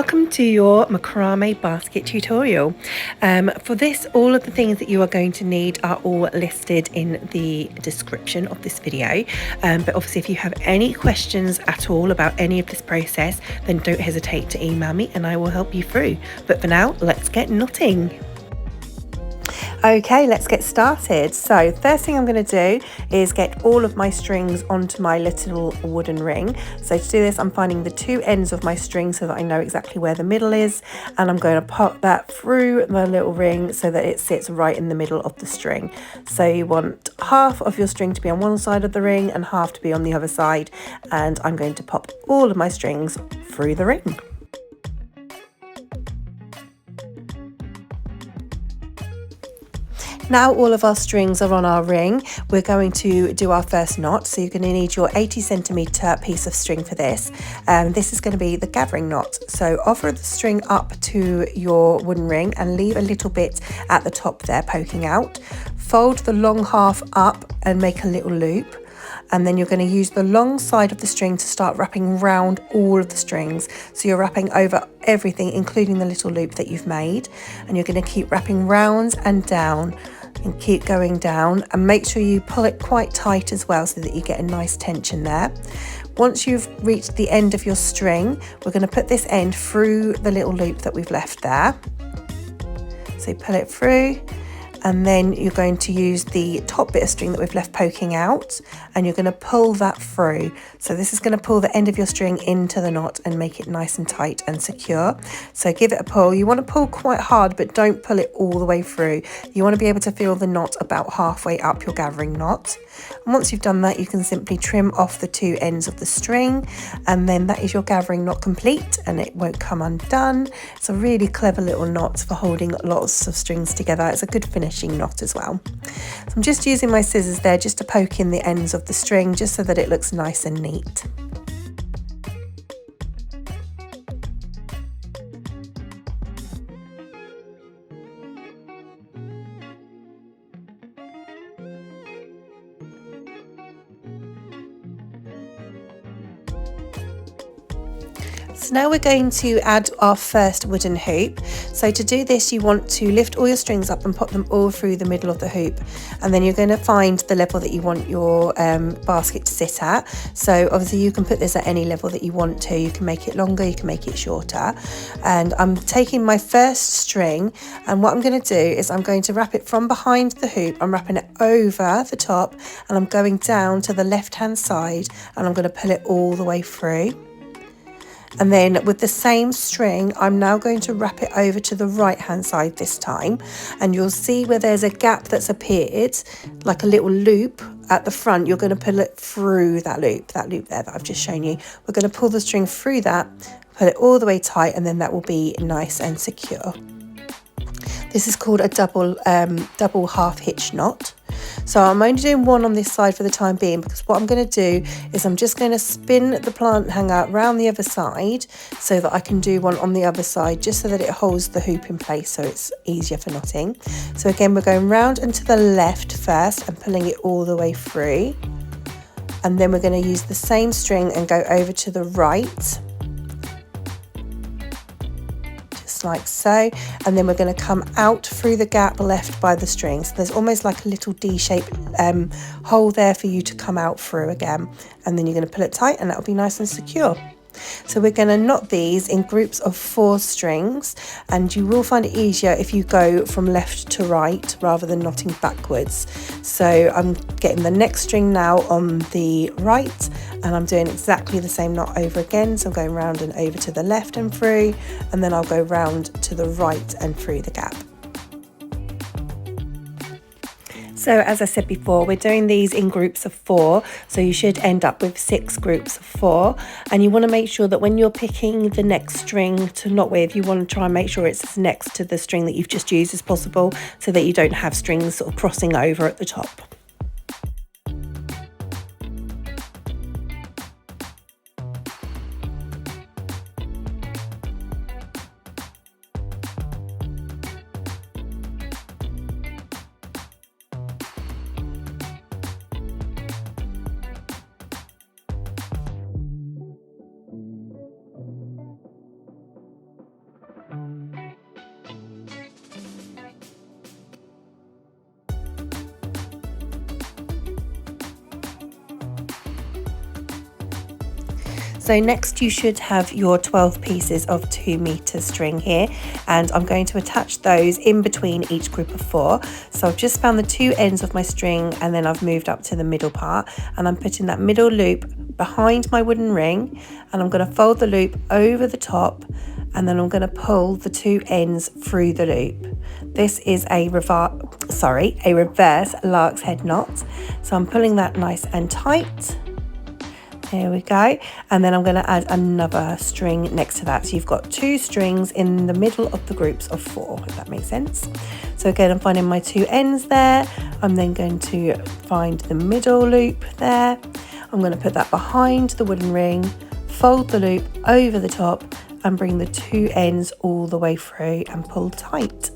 Welcome to your macrame basket tutorial. For this, all of the things that you are going to need are all listed in the description of this video. But obviously if you have any questions at all about any of this process, then don't hesitate to email me and I will help you through. But for now, let's get knotting. Okay, let's get started. So first thing I'm going to do is get all of my strings onto my little wooden ring. So to do this, I'm finding the two ends of my string so that I know exactly where the middle is, and I'm going to pop that through the little ring so that it sits right in the middle of the string. So you want half of your string to be on one side of the ring and half to be on the other side, and I'm going to pop all of my strings through the ring. Now all of our strings are on our ring, we're going to do our first knot. So you're going to need your 80cm piece of string for this. This is going to be the gathering knot. So offer the string up to your wooden ring and leave a little bit at the top there poking out. Fold the long half up and make a little loop. And then you're going to use the long side of the string to start wrapping round all of the strings. So you're wrapping over everything, including the little loop that you've made. And you're going to keep wrapping round and down and keep going down, and make sure you pull it quite tight as well so that you get a nice tension there. Once you've reached the end of your string, we're going to put this end through the little loop that we've left there. So pull it through, and then you're going to use the top bit of string that we've left poking out, and you're going to pull that through. So this is going to pull the end of your string into the knot and make it nice and tight and secure. So give it a pull. You want to pull quite hard, but don't pull it all the way through. You want to be able to feel the knot about halfway up your gathering knot. And once you've done that, you can simply trim off the two ends of the string, and then that is your gathering knot complete, and it won't come undone. It's a really clever little knot for holding lots of strings together. It's a good finishing knot as well. So I'm just using my scissors there just to poke in the ends of the string just so that it looks nice and neat. So now we're going to add our first wooden hoop. So to do this, you want to lift all your strings up and pop them all through the middle of the hoop, and then you're going to find the level that you want your basket to sit at. So obviously you can put this at any level that you want to. You can make it longer, you can make it shorter. And I'm taking my first string, and what I'm going to do is I'm going to wrap it from behind the hoop. I'm wrapping it over the top, and I'm going down to the left hand side, and I'm going to pull it all the way through. And then with the same string, I'm now going to wrap it over to the right hand side this time. And you'll see where there's a gap that's appeared, like a little loop at the front. You're going to pull it through that loop there that I've just shown you. We're going to pull the string through that, pull it all the way tight, and then that will be nice and secure. This is called a double half hitch knot. So I'm only doing one on this side for the time being, because what I'm going to do is I'm just going to spin the plant hanger around the other side so that I can do one on the other side, just so that it holds the hoop in place so it's easier for knotting. So again, we're going round and to the left first and pulling it all the way through. And then we're going to use the same string and go over to the right, like so, and then we're going to come out through the gap left by the string. So there's almost like a little D-shaped hole there for you to come out through again, and then you're going to pull it tight, and that'll be nice and secure. So we're going to knot these in groups of 4 strings, and you will find it easier if you go from left to right rather than knotting backwards. So I'm getting the next string now on the right, and I'm doing exactly the same knot over again. So I'm going round and over to the left and through, and then I'll go round to the right and through the gap. So as I said before, we're doing these in groups of 4, so you should end up with 6 groups of 4. And you want to make sure that when you're picking the next string to knot with, you want to try and make sure it's as next to the string that you've just used as possible, so that you don't have strings sort of crossing over at the top. So next you should have your 12 pieces of 2 meter string here, and I'm going to attach those in between each group of 4. So I've just found the 2 ends of my string, and then I've moved up to the middle part, and I'm putting that middle loop behind my wooden ring, and I'm going to fold the loop over the top, and then I'm going to pull the 2 ends through the loop. This is a reverse lark's head knot. So I'm pulling that nice and tight. There we go. And then I'm going to add another string next to that. So you've got 2 strings in the middle of the groups of 4, if that makes sense. So again, I'm finding my 2 ends there. I'm then going to find the middle loop there. I'm going to put that behind the wooden ring, fold the loop over the top, and bring the 2 ends all the way through and pull tight.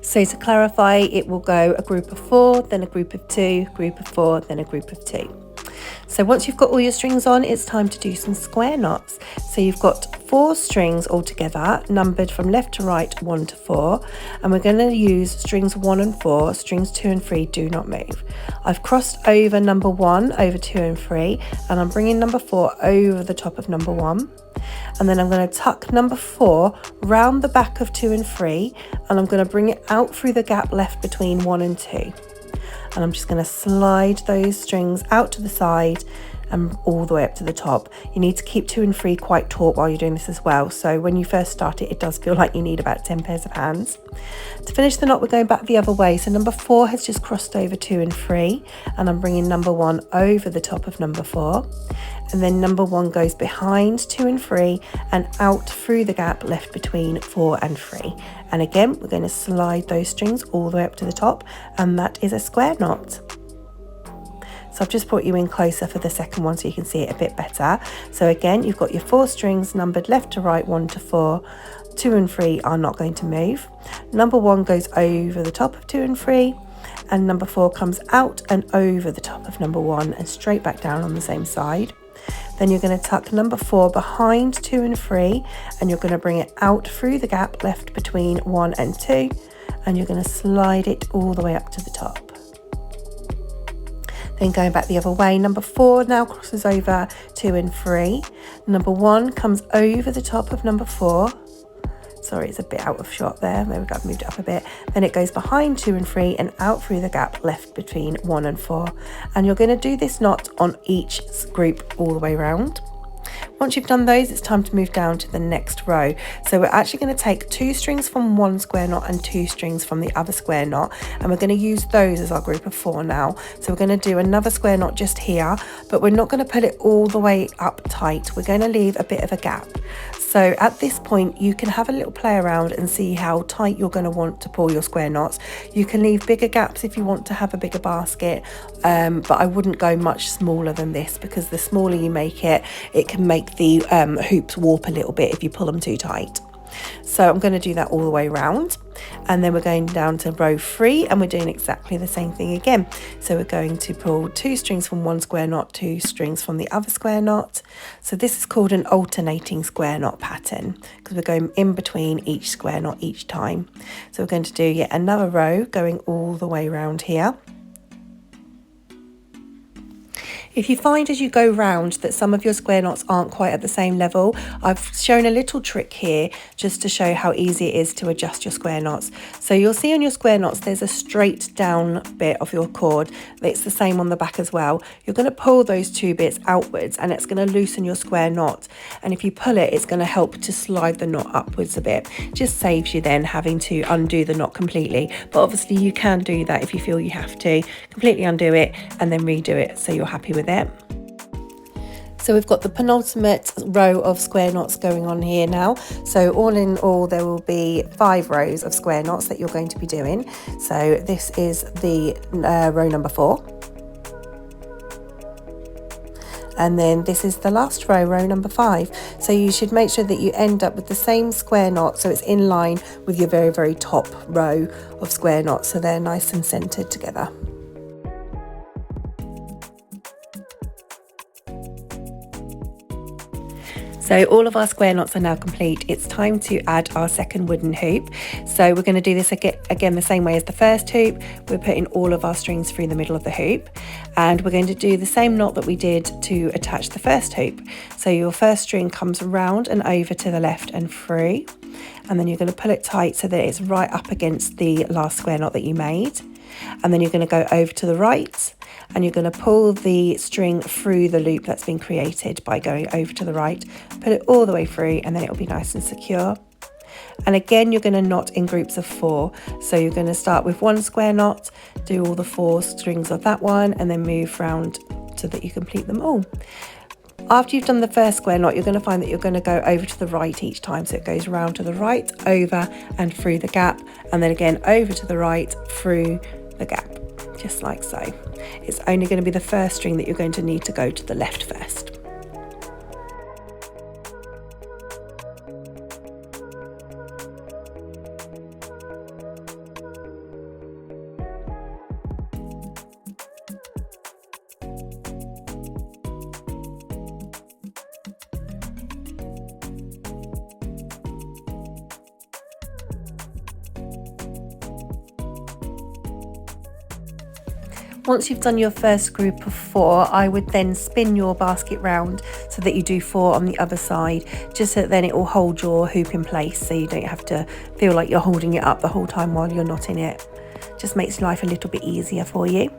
So to clarify, it will go a group of 4, then a group of 2, group of 4, then a group of 2. So once you've got all your strings on, it's time to do some square knots. So you've got 4 strings altogether, numbered from left to right, 1 to 4, and we're going to use strings 1 and 4, strings 2 and 3 do not move. I've crossed over number 1 over 2 and 3, and I'm bringing number 4 over the top of number 1. And then I'm going to tuck number 4 round the back of 2 and 3, and I'm going to bring it out through the gap left between 1 and 2. And I'm just going to slide those strings out to the side and all the way up to the top. You need to keep 2 and 3 quite taut while you're doing this as well. So when you first start it, it does feel like you need about 10 pairs of hands. To finish the knot, we're going back the other way. So number 4 has just crossed over 2 and 3, and I'm bringing number 1 over the top of number 4. And then number 1 goes behind 2 and 3 and out through the gap left between 4 and 3. And again, we're going to slide those strings all the way up to the top, and that is a square knot. So I've just brought you in closer for the second one so you can see it a bit better. So again, you've got your 4 strings numbered left to right, 1 to 4. 2 and 3 are not going to move. Number 1 goes over the top of 2 and 3, and number 4 comes out and over the top of number 1 and straight back down on the same side. Then you're going to tuck number 4 behind 2 and 3, and you're going to bring it out through the gap left between 1 and 2, and you're going to slide it all the way up to the top. Then going back the other way, number 4 now crosses over 2 and 3. Number 1 comes over the top of number 4. Sorry, it's a bit out of shot there. There we go, I've moved it up a bit. Then it goes behind 2 and 3 and out through the gap left between 1 and 4. And you're going to do this knot on each group all the way around. Once you've done those, it's time to move down to the next row. So we're actually going to take 2 strings from one square knot and 2 strings from the other square knot, and we're going to use those as our group of 4 now. So we're going to do another square knot just here, but we're not going to put it all the way up tight. We're going to leave a bit of a gap. So at this point, you can have a little play around and see how tight you're going to want to pull your square knots. You can leave bigger gaps if you want to have a bigger basket, but I wouldn't go much smaller than this, because the smaller you make it, it can make the hoops warp a little bit if you pull them too tight. So I'm going to do that all the way around, and then we're going down to row 3, and we're doing exactly the same thing again. So we're going to pull 2 strings from one square knot, 2 strings from the other square knot. So this is called an alternating square knot pattern, because we're going in between each square knot each time. So we're going to do yet another row going all the way around here. If you find as you go round that some of your square knots aren't quite at the same level, I've shown a little trick here just to show how easy it is to adjust your square knots. So you'll see on your square knots there's a straight down bit of your cord. It's the same on the back as well. You're going to pull those 2 bits outwards, and it's going to loosen your square knot. And if you pull it, it's going to help to slide the knot upwards a bit. Just saves you then having to undo the knot completely. But obviously you can do that if you feel you have to. Completely undo it and then redo it so you're happy with it. So we've got the penultimate row of square knots going on here now. So all in all, there will be 5 rows of square knots that you're going to be doing. So this is the row number 4. And then this is the last row, row number 5. So you should make sure that you end up with the same square knot, so it's in line with your very, very top row of square knots, so they're nice and centered together. So all of our square knots are now complete. It's time to add our second wooden hoop. So we're going to do this again the same way as the first hoop. We're putting all of our strings through the middle of the hoop, and we're going to do the same knot that we did to attach the first hoop. So your first string comes around and over to the left and through, and then you're going to pull it tight so that it's right up against the last square knot that you made. And then you're going to go over to the right, and you're going to pull the string through the loop that's been created by going over to the right, put it all the way through, and then it'll be nice and secure. And again, you're going to knot in groups of 4. So you're going to start with one square knot, do all the 4 strings of that one, and then move round so that you complete them all. After you've done the first square knot, you're going to find that you're going to go over to the right each time. So it goes round to the right, over and through the gap, and then again over to the right, through the gap, just like so. It's only going to be the first string that you're going to need to go to the left first. Once you've done your first group of 4, I would then spin your basket round so that you do 4 on the other side, just so that then it will hold your hoop in place, so you don't have to feel like you're holding it up the whole time while you're knotting it. Just makes life a little bit easier for you.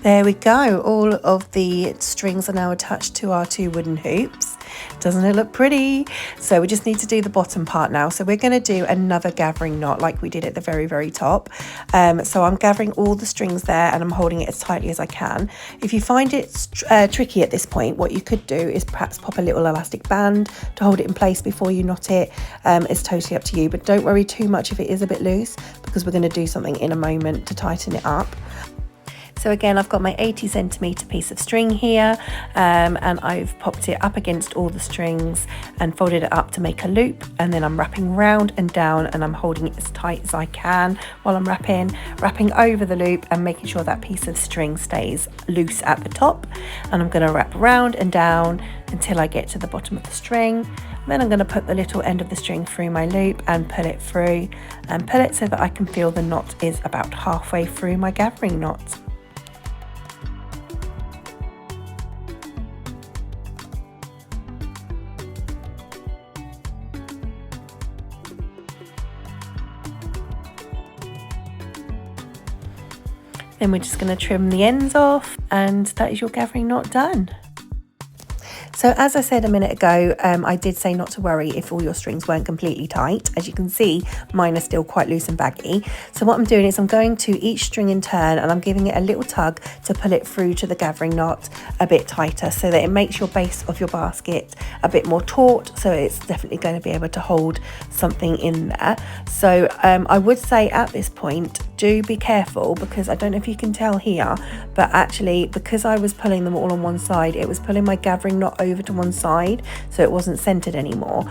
There we go, all of the strings are now attached to our 2 wooden hoops. Doesn't it look pretty? So we just need to do the bottom part now. So we're going to do another gathering knot like we did at the very top. So I'm gathering all the strings there, and I'm holding it as tightly as I can. If you find it tricky at this point, what you could do is perhaps pop a little elastic band to hold it in place before you knot it. It's totally up to you, but don't worry too much if it is a bit loose, because we're going to do something in a moment to tighten it up. So again, I've got my 80 centimetre piece of string here, and I've popped it up against all the strings and folded it up to make a loop, and then I'm wrapping round and down, and I'm holding it as tight as I can while I'm wrapping over the loop and making sure that piece of string stays loose at the top. And I'm going to wrap round and down until I get to the bottom of the string. Then I'm going to put the little end of the string through my loop and pull it through, and pull it so that I can feel the knot is about halfway through my gathering knot. Then we're just going to trim the ends off, and that is your gathering knot done. So as I said a minute ago, I did say not to worry if all your strings weren't completely tight. As you can see, mine are still quite loose and baggy. So what I'm doing is I'm going to each string in turn, and I'm giving it a little tug to pull it through to the gathering knot a bit tighter, so that it makes your base of your basket a bit more taut, so it's definitely going to be able to hold something in there. So I would say at this point, do be careful, because I don't know if you can tell here, but actually because I was pulling them all on one side, it was pulling my gathering knot over to one side, so it wasn't centered anymore.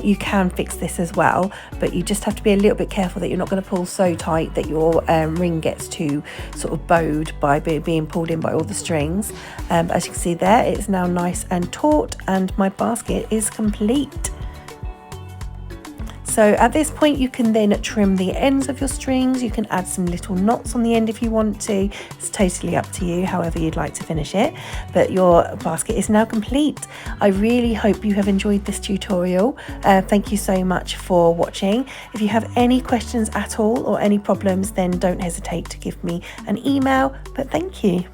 You can fix this as well, but you just have to be a little bit careful that you're not going to pull so tight that your ring gets too sort of bowed by being pulled in by all the strings. As you can see there, it's now nice and taut, and my basket is complete. So at this point you can then trim the ends of your strings. You can add some little knots on the end if you want to. It's totally up to you, however you'd like to finish it. But your basket is now complete. I really hope you have enjoyed this tutorial. Thank you so much for watching. If you have any questions at all or any problems, then don't hesitate to give me an email. But thank you.